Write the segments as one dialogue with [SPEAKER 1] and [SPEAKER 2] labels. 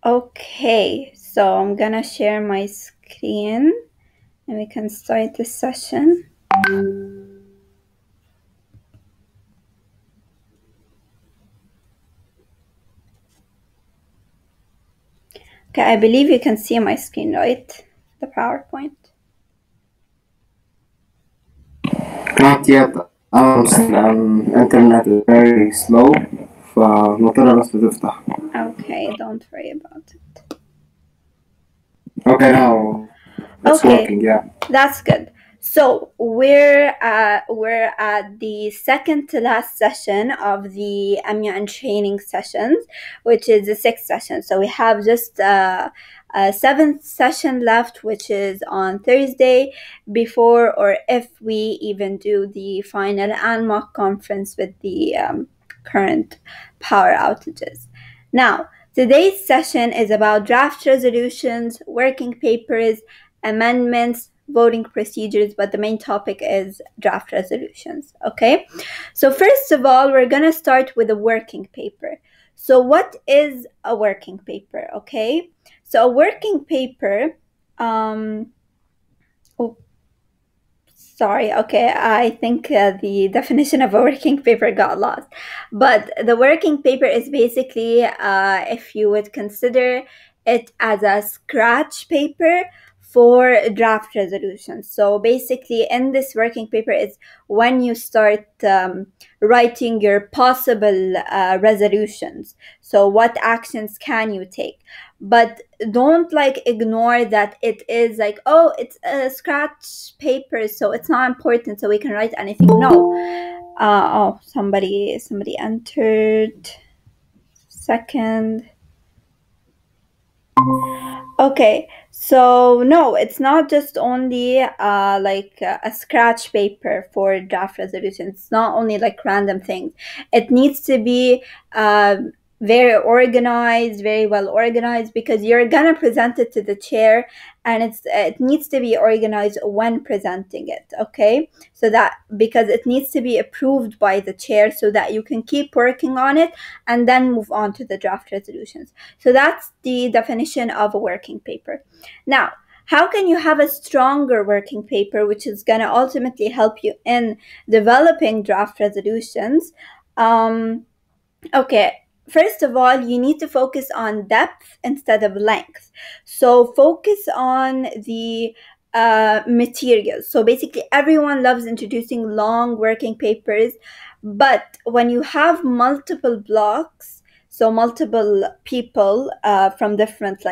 [SPEAKER 1] Okay, so I'm gonna share my screen and we can start the session. Okay, I believe you can see my screen, right? The PowerPoint.
[SPEAKER 2] Not yet. Internet is very slow فمضطر بس تفتح.
[SPEAKER 1] Okay, don't worry about it.
[SPEAKER 2] Okay, now it's working, yeah.
[SPEAKER 1] That's good. So we're at the second to last session of the Amya and training sessions, which is the sixth session. So we have just a seventh session left, which is on Thursday, before or if we even do the final and mock conference with the current power outages. Now, today's session is about draft resolutions, working papers, amendments, voting procedures, but the main topic is draft resolutions. Okay, so first of all, we're gonna start with a working paper. So what is a working paper? Okay, so a working paper, sorry, okay, I think the definition of a working paper got lost. But the working paper is basically, if you would consider it as a scratch paper for draft resolutions. So basically, in this working paper is when you start writing your possible resolutions. So what actions can you take? But don't like ignore that it is like, oh, it's a scratch paper, so it's not important, so we can write anything. No. Oh, somebody entered. Second. Okay, so no, it's not just only a scratch paper for draft resolution. It's not only like random things. It needs to be very organized, very well organized, because you're gonna present it to the chair, and it needs to be organized when presenting it. Okay, so that because it needs to be approved by the chair, so that you can keep working on it and then move on to the draft resolutions. So that's the definition of a working paper. Now, how can you have a stronger working paper, which is going to ultimately help you in developing draft resolutions? Okay, first of all, you need to focus on depth instead of length. So focus on the materials. So basically, everyone loves introducing long working papers, but when you have multiple blocks, so multiple people from different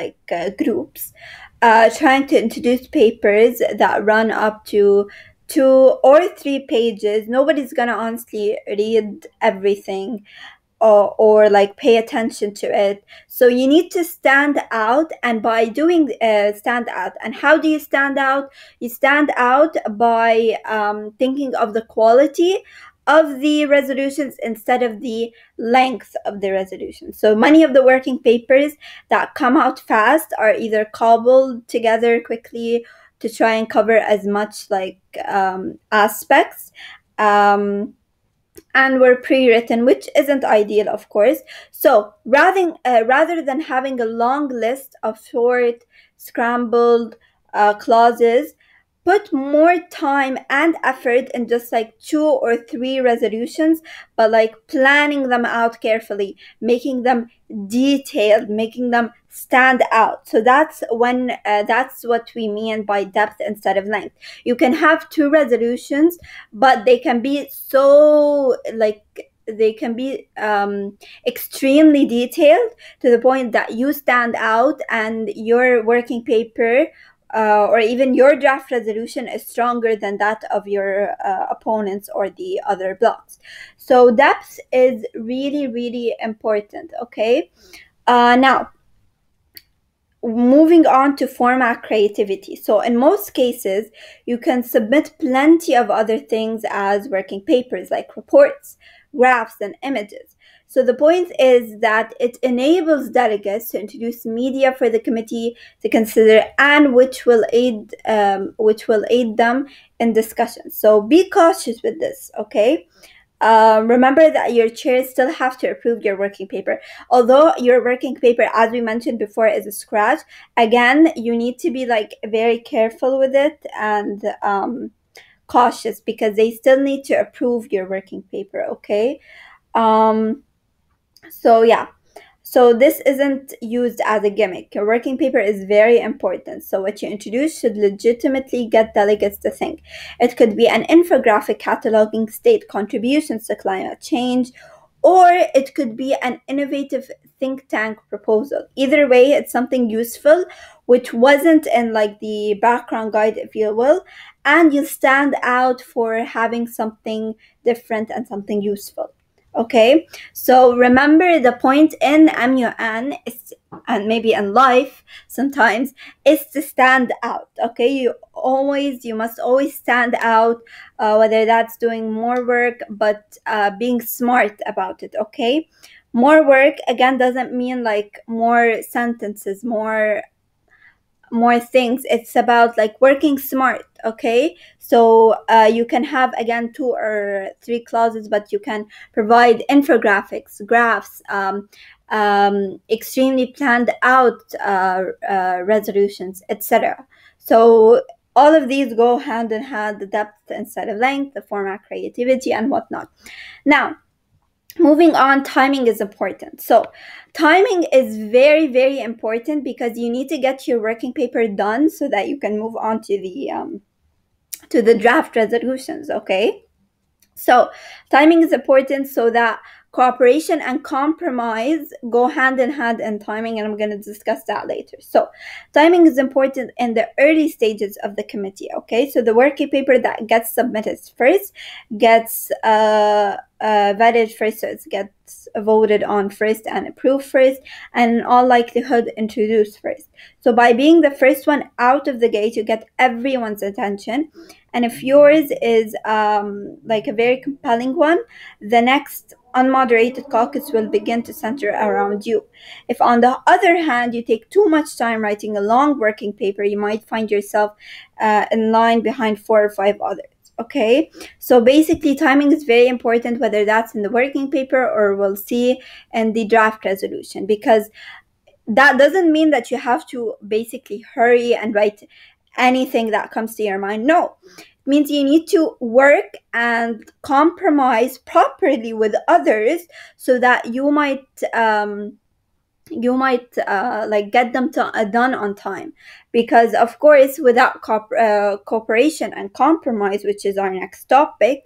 [SPEAKER 1] groups, trying to introduce papers that run up to 2 or 3 pages, nobody's gonna honestly read everything or like pay attention to it. So you need to stand out, and by doing stand out, and how do you stand out? You stand out by thinking of the quality of the resolutions instead of the length of the resolution. So many of the working papers that come out fast are either cobbled together quickly to try and cover as much aspects, and were pre-written, which isn't ideal, of course. So rather than having a long list of short, scrambled clauses, put more time and effort in just like 2 or 3 resolutions, but like planning them out carefully, making them detailed, making them stand out. So that's what we mean by depth instead of length. You can have 2 resolutions, but they can be extremely detailed to the point that you stand out, and your working paper or even your draft resolution is stronger than that of your opponents or the other blocks. So depth is really, really important. Okay, now moving on to format creativity. So in most cases, you can submit plenty of other things as working papers, like reports, graphs, and images. So the point is that it enables delegates to introduce media for the committee to consider, and which will aid them in discussion. So be cautious with this, okay? Remember that your chairs still have to approve your working paper. Although your working paper, as we mentioned before, is a scratch, again, you need to be like very careful with it and cautious because they still need to approve your working paper, okay? Um, so, yeah. So this isn't used as a gimmick. Your working paper is very important. So what you introduce should legitimately get delegates to think. It could be an infographic cataloging state contributions to climate change, or it could be an innovative think tank proposal. Either way, it's something useful, which wasn't in like the background guide, if you will, and you'll stand out for having something different and something useful. Okay, so remember the point in MUN is, and maybe in life sometimes, is to stand out. Okay, you must always stand out, whether that's doing more work, but being smart about it. Okay, more work again doesn't mean like more sentences, more things. It's about like working smart. Okay, so you can have again 2 or 3 clauses, but you can provide infographics, graphs, extremely planned out resolutions, etc. So all of these go hand in hand: the depth instead of length, the format, creativity, and whatnot. Now, moving on, timing is important. So timing is very, very important because you need to get your working paper done so that you can move on to the draft resolutions. Okay, so timing is important so that cooperation and compromise go hand in hand in timing, and I'm going to discuss that later. So timing is important in the early stages of the committee. Okay, so the working paper that gets submitted first gets vetted first, so it gets voted on first and approved first, and in all likelihood introduced first. So by being the first one out of the gate, you get everyone's attention. And if yours is like a very compelling one, the next unmoderated caucus will begin to center around you. If, on the other hand, you take too much time writing a long working paper, you might find yourself in line behind 4 or 5 others. Okay, so basically, timing is very important, whether that's in the working paper or we'll see in the draft resolution, because that doesn't mean that you have to basically hurry and write anything that comes to your mind. No, it means you need to work and compromise properly with others so that you might like get them done on time, because of course without cooperation and compromise, which is our next topic,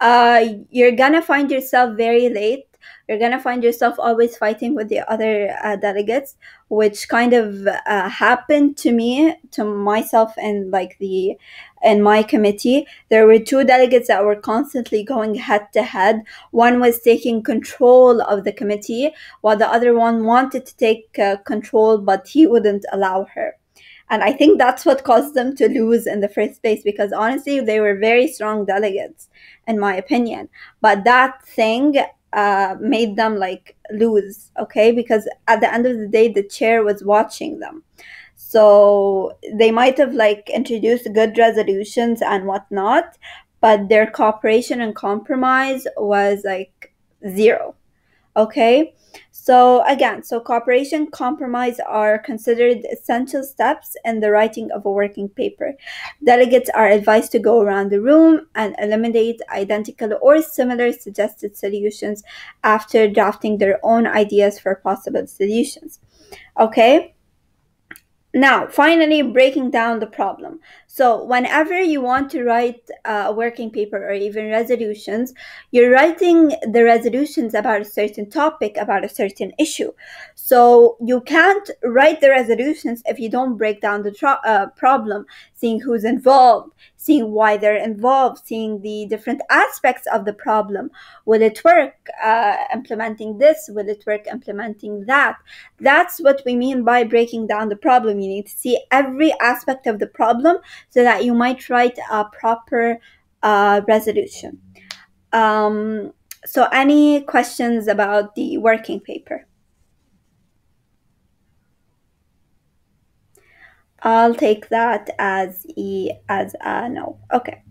[SPEAKER 1] you're gonna find yourself very late. You're gonna find yourself always fighting with the other delegates, which kind of happened to myself, and like the in my committee there were 2 delegates that were constantly going head to head. One was taking control of the committee, while the other one wanted to take control, but he wouldn't allow her. And I think that's what caused them to lose in the first place, because honestly, they were very strong delegates, in my opinion. But that thing made them like lose, okay? Because at the end of the day, the chair was watching them. So they might have like introduced good resolutions and whatnot, but their cooperation and compromise was like zero. Okay, so again, so cooperation, compromise are considered essential steps in the writing of a working paper. Delegates are advised to go around the room and eliminate identical or similar suggested solutions after drafting their own ideas for possible solutions. Okay, now, finally, breaking down the problem. So, whenever you want to write a working paper or even resolutions, you're writing the resolutions about a certain topic, about a certain issue. So, you can't write the resolutions if you don't break down the problem, seeing who's involved, seeing why they're involved, seeing the different aspects of the problem. Will it work implementing this? Will it work implementing that? That's what we mean by breaking down the problem. You need to see every aspect of the problem so that you might write a proper resolution. So any questions about the working paper? I'll take that as a no. Okay.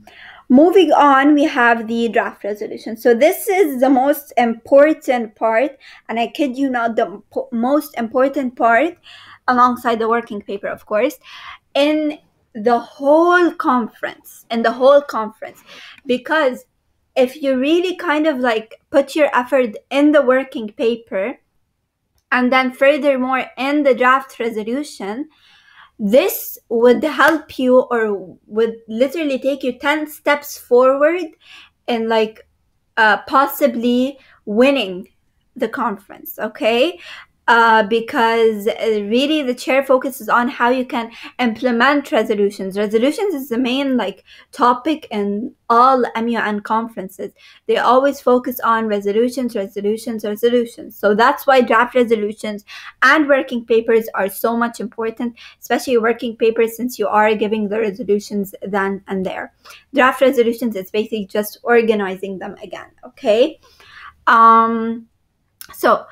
[SPEAKER 1] Moving on, we have the draft resolution. So this is the most important part, and I kid you not, the most important part, alongside the working paper, of course, in the whole conference. Because if you really kind of like put your effort in the working paper, and then furthermore in the draft resolution, this would help you, or would literally take you 10 steps forward in like possibly winning the conference. Okay, because really the chair focuses on how you can implement resolutions. Resolutions is the main like topic in all MUN conferences. They always focus on resolutions. So that's why draft resolutions and working papers are so much important, especially working papers, since you are giving the resolutions then and there. Draft resolutions is basically just organizing them again. Okay, so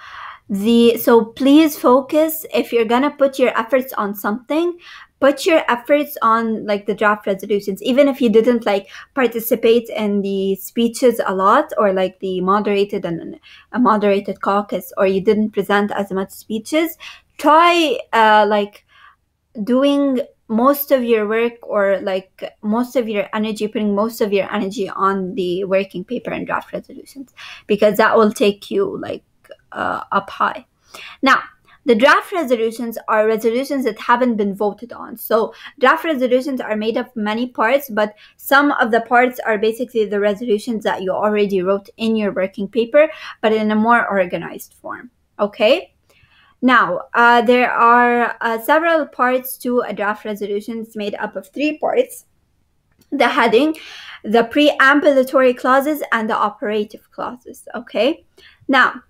[SPEAKER 1] please focus. If you're gonna put your efforts on something, put your efforts on like the draft resolutions. Even if you didn't like participate in the speeches a lot, or like the moderated and a moderated caucus, or you didn't present as much speeches, try like doing most of your work, or like most of your energy, putting most of your energy on the working paper and draft resolutions, because that will take you like up high. Now, the draft resolutions are resolutions that haven't been voted on. So draft resolutions are made of many parts, but some of the parts are basically the resolutions that you already wrote in your working paper, but in a more organized form. Okay? Now, there are several parts to a draft resolution. It's made up of 3 parts: the heading, the preambulatory clauses, and the operative clauses. Okay? Now,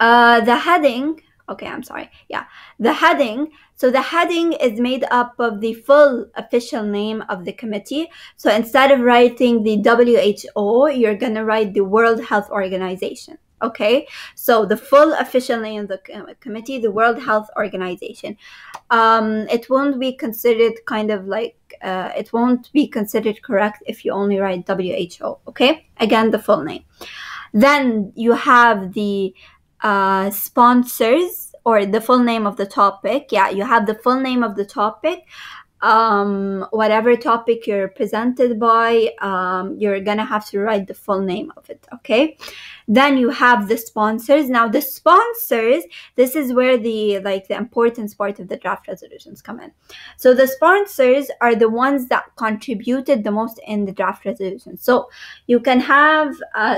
[SPEAKER 1] the heading, the heading. So the heading is made up of the full official name of the committee. So instead of writing the WHO, you're going to write the World Health Organization. Okay, so the full official name of the committee, the World Health Organization. It won't be considered kind of like, it won't be considered correct if you only write WHO. Okay, again, the full name. Then you have the sponsors, or the full name of the topic. Yeah, you have the full name of the topic. Whatever topic you're presented by, you're gonna have to write the full name of it. Okay, then you have the sponsors. Now the sponsors, this is where the importance part of the draft resolutions come in. So the sponsors are the ones that contributed the most in the draft resolution. So you can have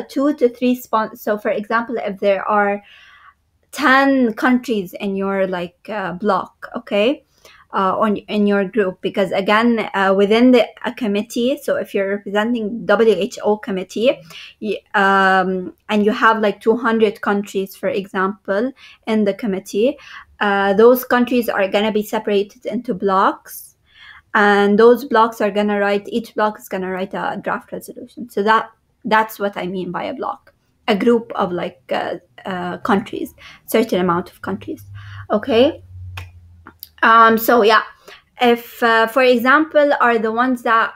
[SPEAKER 1] 2 to 3 sponsors. So for example, if there are 10 countries in your block, okay, in your group, because again, within a committee, so if you're representing WHO committee, and you have like 200 countries, for example, in the committee, those countries are going to be separated into blocks, and those blocks are going to write, each block is going to write a draft resolution. So that's what I mean by a block, a group of countries, certain amount of countries. Okay, so yeah, if for example are the ones that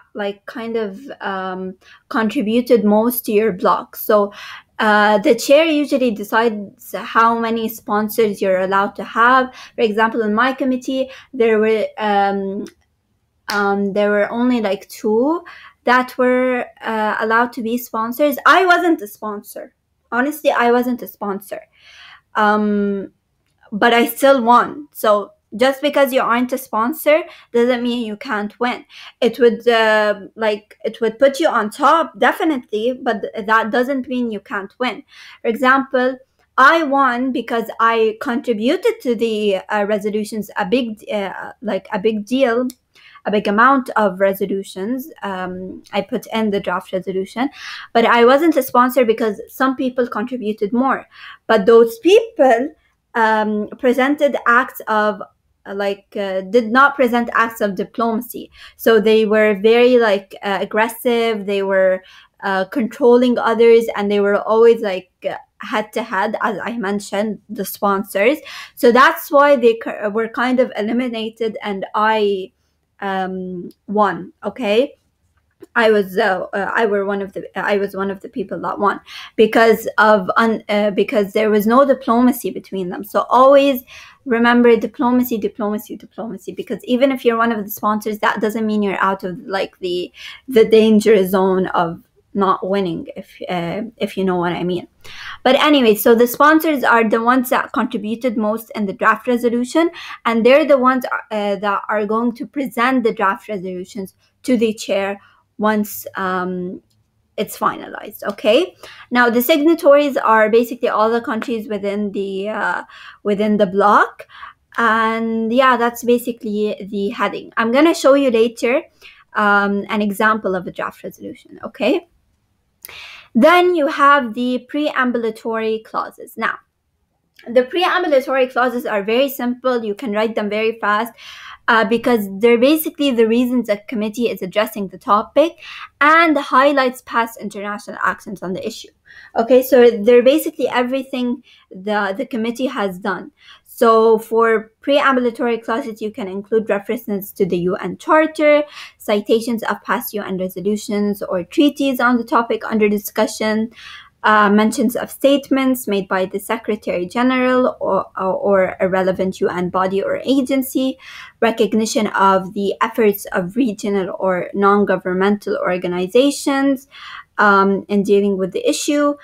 [SPEAKER 1] contributed most to your block, so the chair usually decides how many sponsors you're allowed to have. For example, in my committee, there were only 2 that were allowed to be sponsors. I wasn't a sponsor. Honestly, I wasn't a sponsor. But I still won. So just because you aren't a sponsor doesn't mean you can't win. It would it would put you on top, definitely, but that doesn't mean you can't win. For example, I won because I contributed to the resolutions a big deal, a big amount of resolutions. I put in the draft resolution, but I wasn't a sponsor because some people contributed more. But those people presented acts of did not present acts of diplomacy. So they were very aggressive. They were controlling others, and they were always head to head, as I mentioned, the sponsors. So that's why they were kind of eliminated, and I won. Okay, I was one of the people that won because there was no diplomacy between them. So always remember diplomacy, diplomacy, diplomacy. Because even if you're one of the sponsors, that doesn't mean you're out of like the danger zone of not winning. If you know what I mean. But anyway, so the sponsors are the ones that contributed most in the draft resolution, and they're the ones that are going to present the draft resolutions to the chair once it's finalized. Okay. Now the signatories are basically all the countries within the bloc, and yeah, that's basically the heading. I'm gonna show you later an example of a draft resolution. Okay. Then you have the preambulatory clauses. Now, the preambulatory clauses are very simple. You can write them very fast because they're basically the reasons a committee is addressing the topic and highlights past international actions on the issue. Okay, so they're basically everything the committee has done. So for preambulatory clauses, you can include references to the UN Charter, citations of past UN resolutions or treaties on the topic under discussion, mentions of statements made by the Secretary General or a relevant UN body or agency, recognition of the efforts of regional or non-governmental organizations in dealing with the issue,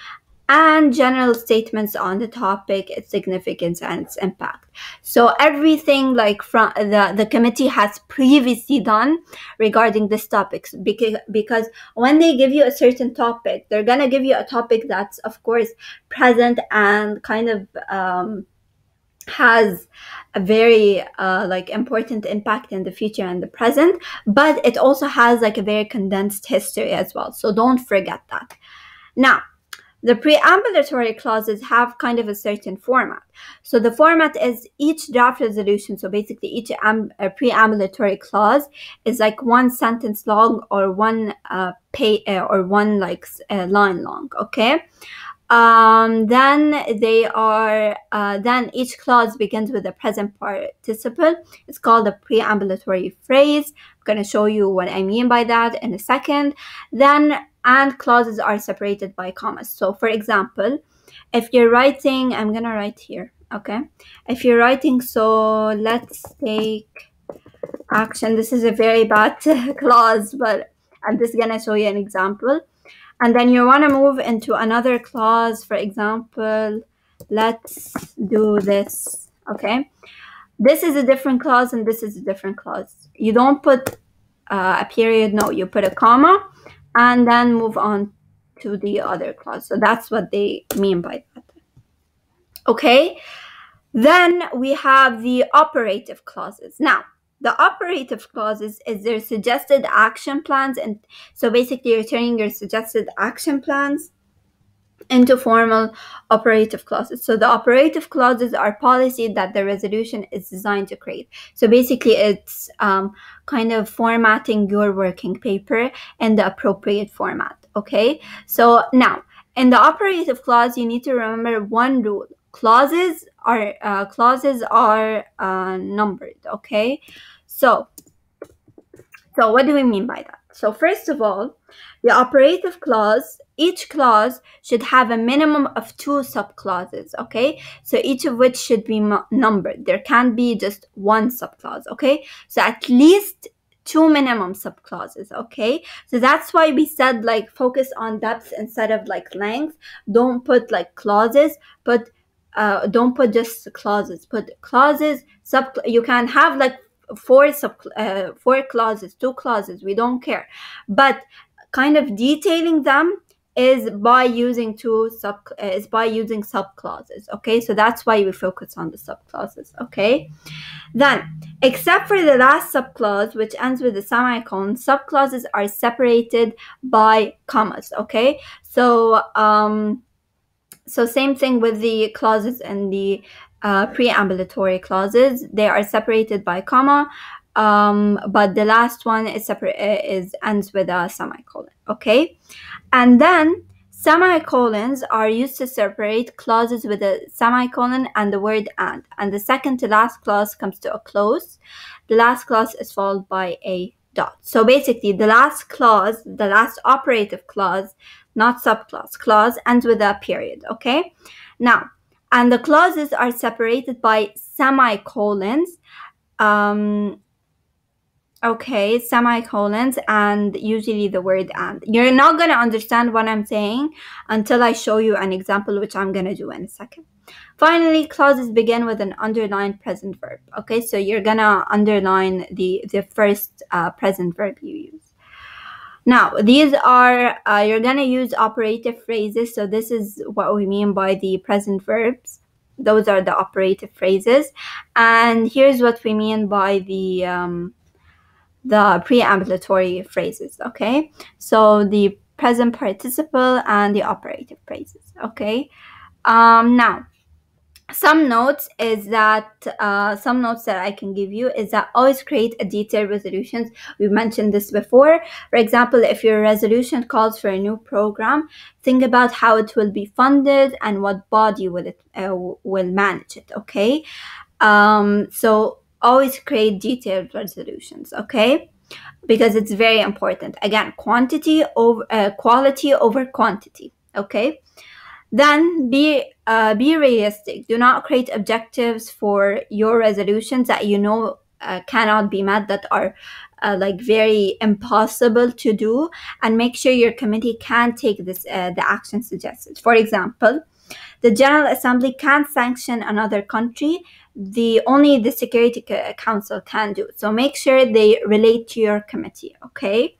[SPEAKER 1] and general statements on the topic, its significance, and its impact. So everything like from the committee has previously done regarding this topics, because when they give you a certain topic, they're gonna give you a topic that's of course present and kind of has a very like important impact in the future and the present, but it also has like a very condensed history as well. So don't forget that. Now, the preambulatory clauses have kind of a certain format. So the format is each draft resolution. So basically each preambulatory clause is like one sentence long or one line long. Okay. Then then each clause begins with a present participle. It's called a preambulatory phrase. I'm going to show you what I mean by that in a second. And clauses are separated by commas. So for example, if you're writing, I'm going to write here. Okay. If you're writing, so let's take action. This is a very bad clause, but I'm just going to show you an example. And then you want to move into another clause. For example, let's do this. Okay. This is a different clause and this is a different clause. You don't put a period. No, you put a comma and then move on to the other clause. So that's what they mean by that. Okay. Then we have the operative clauses. Now, the operative clauses is their suggested action plans. And so basically you're turning your suggested action plans into formal operative clauses. So the operative clauses are policy that the resolution is designed to create. So basically it's kind of formatting your working paper in the appropriate format. Okay. So now in the operative clause, you need to remember one rule. Clauses are numbered. Okay. So what do we mean by that? So first of all, the operative clause, each clause should have a minimum of 2 subclauses, okay? So each of which should be numbered. There can't be just one subclause, okay? So at least 2 minimum subclauses, okay? So that's why we said like focus on depth instead of like length. Don't put like clauses, but don't put just clauses. Put clauses, you can have like 4 clauses, 2 clauses, we don't care. But kind of detailing them is by using subclauses. Okay, so that's why we focus on the subclauses. Okay, then except for the last subclause, which ends with a semicolon, subclauses are separated by commas. Okay, so same thing with the clauses and the preambulatory clauses. They are separated by comma, but the last one is ends with a semicolon. Okay, and then semicolons are used to separate clauses with a semicolon and the word and the second to last clause comes to a close. The last clause is followed by a dot. So basically the last clause, the last operative clause, not subclause, clause ends with a period, okay? Now, and the clauses are separated by semicolons. Okay, semicolons and usually the word and. You're not going to understand what I'm saying until I show you an example, which I'm going to do in a second. Finally, clauses begin with an underlined present verb. Okay, so you're going to underline the first present verb you use. Now, these are, you're going to use operative phrases. So this is what we mean by the present verbs. Those are the operative phrases. And here's what we mean by the preambulatory phrases, okay? So the present participle and the operative phrases, okay? Now, some notes that I can give you is that always create a detailed resolutions. We mentioned this before. For example, if your resolution calls for a new program, think about how it will be funded and what body will manage it, okay? So always create detailed resolutions, okay? Because it's very important. Again, quality over quantity, okay? Then be realistic. Do not create objectives for your resolutions that you know cannot be met, that are like very impossible to do, and make sure your committee can take the action suggested. For example, the General Assembly can't sanction another country. Only the Security Council can do. So make sure they relate to your committee, okay?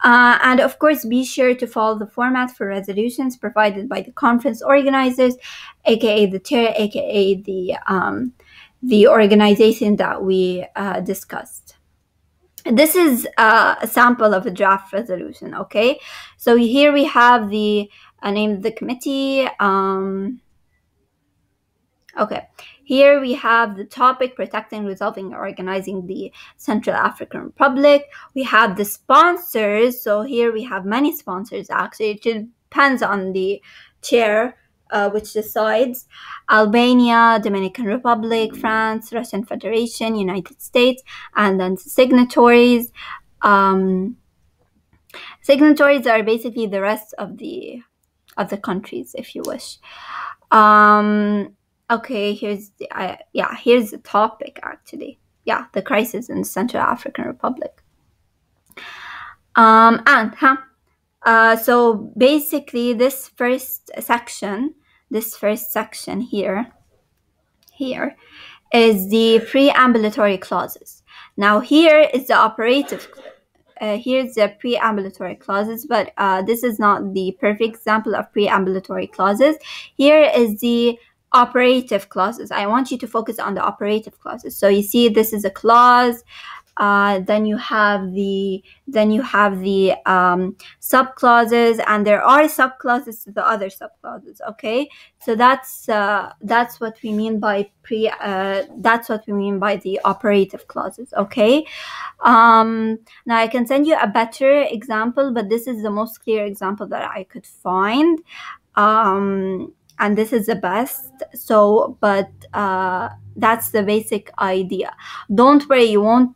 [SPEAKER 1] And of course, be sure to follow the format for resolutions provided by the conference organizers, aka the chair, aka the organization that we discussed. This is a sample of a draft resolution, okay? So here we have the name of the committee. Okay, here we have the topic: protecting, resolving, and organizing the Central African Republic. We have the sponsors. So here we have many sponsors, actually. It depends on the chair which decides. Albania, Dominican Republic, France, Russian Federation, United States, and then signatories. Signatories are basically the rest of the countries, if you wish. Okay, here's the topic, actually. Yeah, the crisis in the Central African Republic. So basically this first section here is the preambulatory clauses. Now here is the operative here's the preambulatory clauses, but this is not the perfect example of preambulatory clauses. Here is the operative clauses. I want you to focus on the operative clauses. So you see, this is a clause. Then you have the subclauses, and there are subclauses to the other subclauses. Okay, so that's what we mean by the operative clauses. Okay, now I can send you a better example, but this is the most clear example that I could find. And this is the best. So, but that's the basic idea. Don't worry, you won't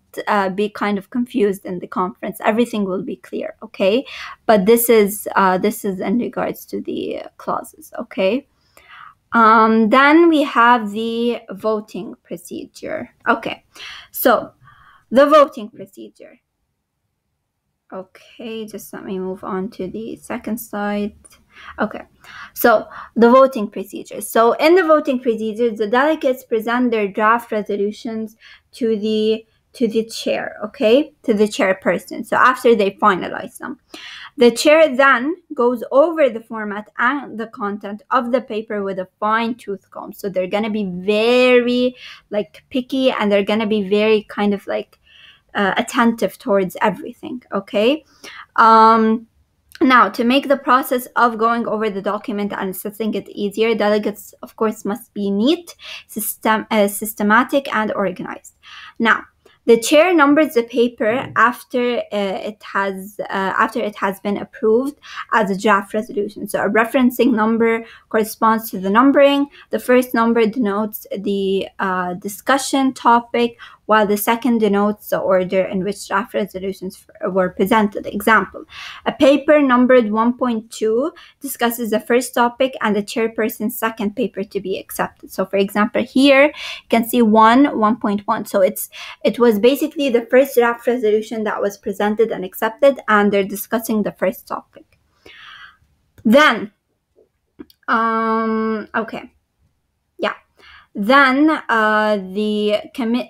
[SPEAKER 1] be kind of confused in the conference. Everything will be clear, okay? But this is in regards to the clauses, okay? Then we have the voting procedure. Okay, so the voting procedure. Okay, just let me move on to the second slide. Okay, so the voting procedure. So in the voting procedure, the delegates present their draft resolutions to the chair, okay, to the chairperson. So after they finalize them, the chair then goes over the format and the content of the paper with a fine-tooth comb. So they're gonna be very picky, and they're gonna be very kind of attentive towards everything, okay? Now, to make the process of going over the document and assessing it easier, delegates, of course, must be neat, systematic, and organized. Now, the chair numbers the paper after it has been approved as a draft resolution. So a referencing number corresponds to the numbering. The first number denotes the discussion topic, while the second denotes the order in which draft resolutions were presented. Example, a paper numbered 1.2 discusses the first topic and the chairperson's second paper to be accepted. So for example, here you can see 1.1. So it was basically the first draft resolution that was presented and accepted, and they're discussing the first topic. Then, okay. Yeah. Then the committee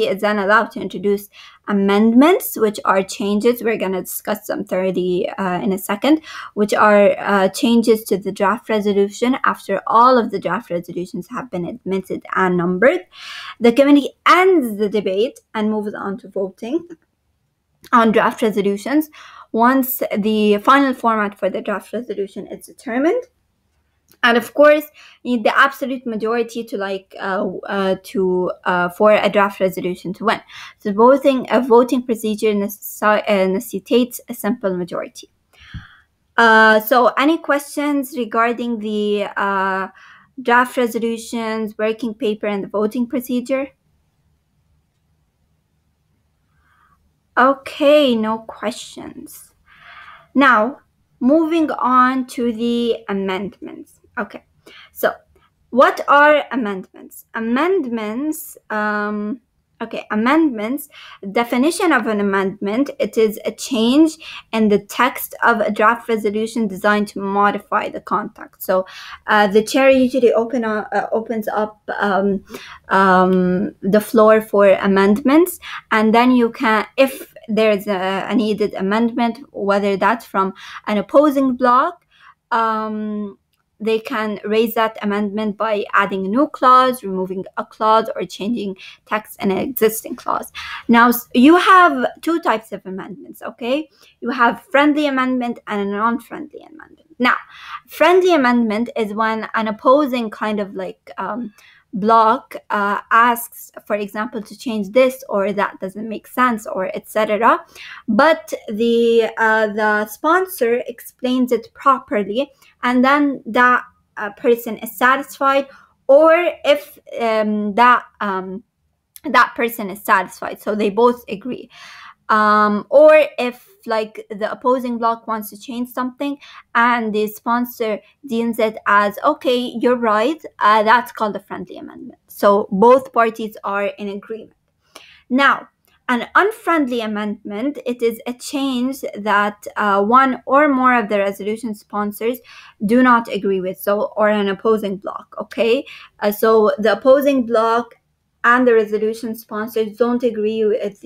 [SPEAKER 1] is then allowed to introduce amendments, which are changes. We're going to discuss them thoroughly in a second, which are changes to the draft resolution after all of the draft resolutions have been admitted and numbered. The committee ends the debate and moves on to voting on draft resolutions once the final format for the draft resolution is determined. And of course, you need the absolute majority to for a draft resolution to win. So a voting procedure necessitates a simple majority. So any questions regarding the draft resolutions, working paper, and the voting procedure? Okay, no questions. Now, moving on to the amendments. Okay, so what are amendments? Amendments, definition of an amendment, it is a change in the text of a draft resolution designed to modify the content. So the chair usually opens up the floor for amendments, and then you can, if there's a needed amendment, whether that's from an opposing bloc, they can raise that amendment by adding a new clause, removing a clause, or changing text in an existing clause. Now, you have two types of amendments, okay? You have friendly amendment and a non-friendly amendment. Now, friendly amendment is when an opposing kind of bloc asks, for example, to change this or that doesn't make sense, or etc. But the sponsor explains it properly, and then that person is satisfied, or if that person is satisfied, so they both agree. Or if the opposing bloc wants to change something and the sponsor deems it as, okay, you're right, that's called a friendly amendment. So both parties are in agreement. Now, an unfriendly amendment, it is a change that one or more of the resolution sponsors do not agree with, or an opposing bloc, okay? So the opposing bloc and the resolution sponsors don't agree with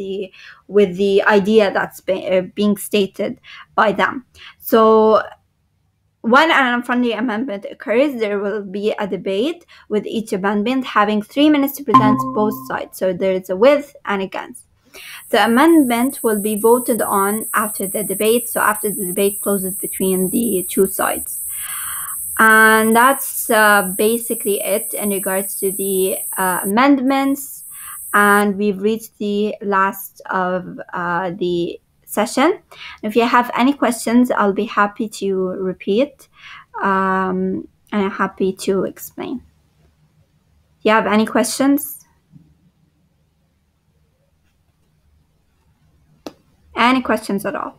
[SPEAKER 1] the idea that's being stated by them. So when an unfriendly amendment occurs, there will be a debate with each amendment having 3 minutes to present both sides. So there is a with and against. The amendment will be voted on after the debate, so after the debate closes between the two sides. And that's basically it in regards to the amendments. And we've reached the last of the session. If you have any questions, I'll be happy to repeat and I'm happy to explain. Do you have any questions? Any questions at all?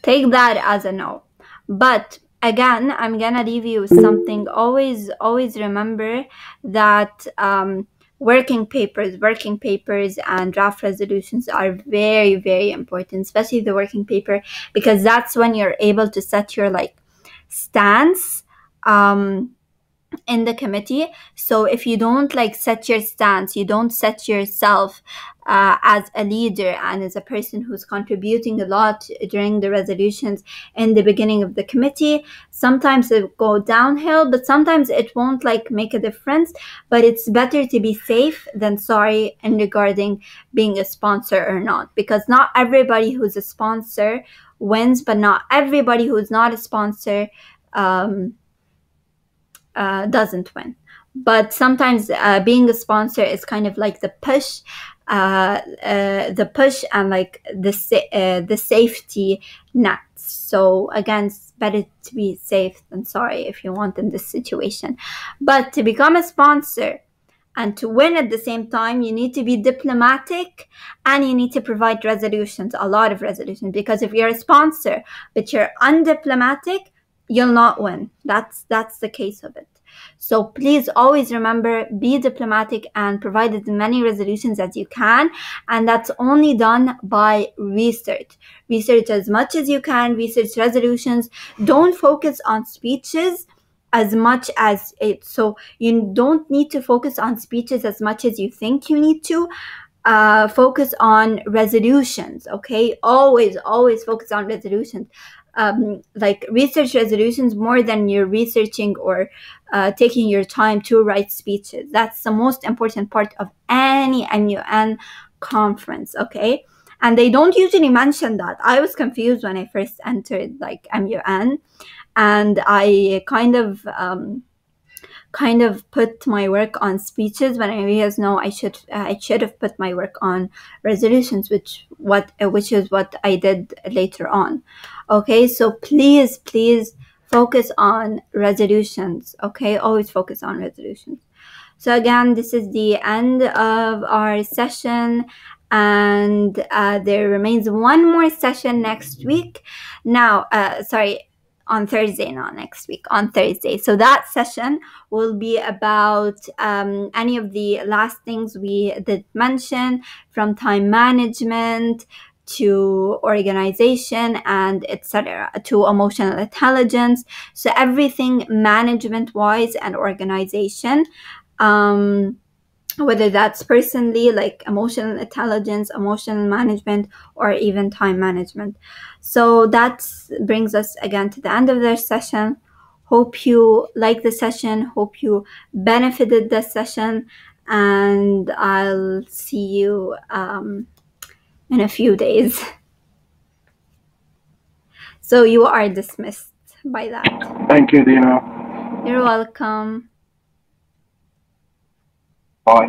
[SPEAKER 1] Take that as a no. But again, I'm gonna leave you with something. Always remember that working papers and draft resolutions are very, very important, especially the working paper, because that's when you're able to set your stance in the committee. So if you don't set your stance, you don't set yourself as a leader and as a person who's contributing a lot during the resolutions in the beginning of the committee, sometimes it will go downhill, but sometimes it won't make a difference. But it's better to be safe than sorry in regarding being a sponsor or not, because not everybody who's a sponsor wins, but not everybody who's not a sponsor doesn't win. But sometimes being a sponsor is kind of the push the push and like the safety nets. So again, it's better to be safe than sorry if you want in this situation. But to become a sponsor and to win at the same time, you need to be diplomatic and you need to provide resolutions, a lot of resolutions. Because if you're a sponsor but you're undiplomatic, you'll not win. That's the case of it. So please always remember, be diplomatic and provide as many resolutions as you can. And that's only done by research. Research as much as you can, research resolutions. Don't focus on speeches as much as it. So you don't need to focus on speeches as much as you think you need to. Focus on resolutions, okay? Always focus on resolutions. Like research resolutions more than you're researching or taking your time to write speeches. That's the most important part of any MUN conference, okay? And they don't usually mention that. I was confused when I first entered like MUN, and I kind of put my work on speeches when I realized no, I should have put my work on resolutions, which is what I did later on. Okay, so please focus on resolutions. Okay, always focus on resolutions. So again, this is the end of our session, and there remains one more session next week. Now, on Thursday, not next week, on Thursday. So that session will be about any of the last things we did mention, from time management to organization and etc., to emotional intelligence. So everything management wise and organization, whether that's personally like emotional intelligence, emotional management, or even time management. So that brings us again to the end of the session. Hope you like the session, hope you benefited the session, and I'll see you in a few days. So you are dismissed by that.
[SPEAKER 2] Thank you, Dina.
[SPEAKER 1] You're welcome.
[SPEAKER 2] Bye.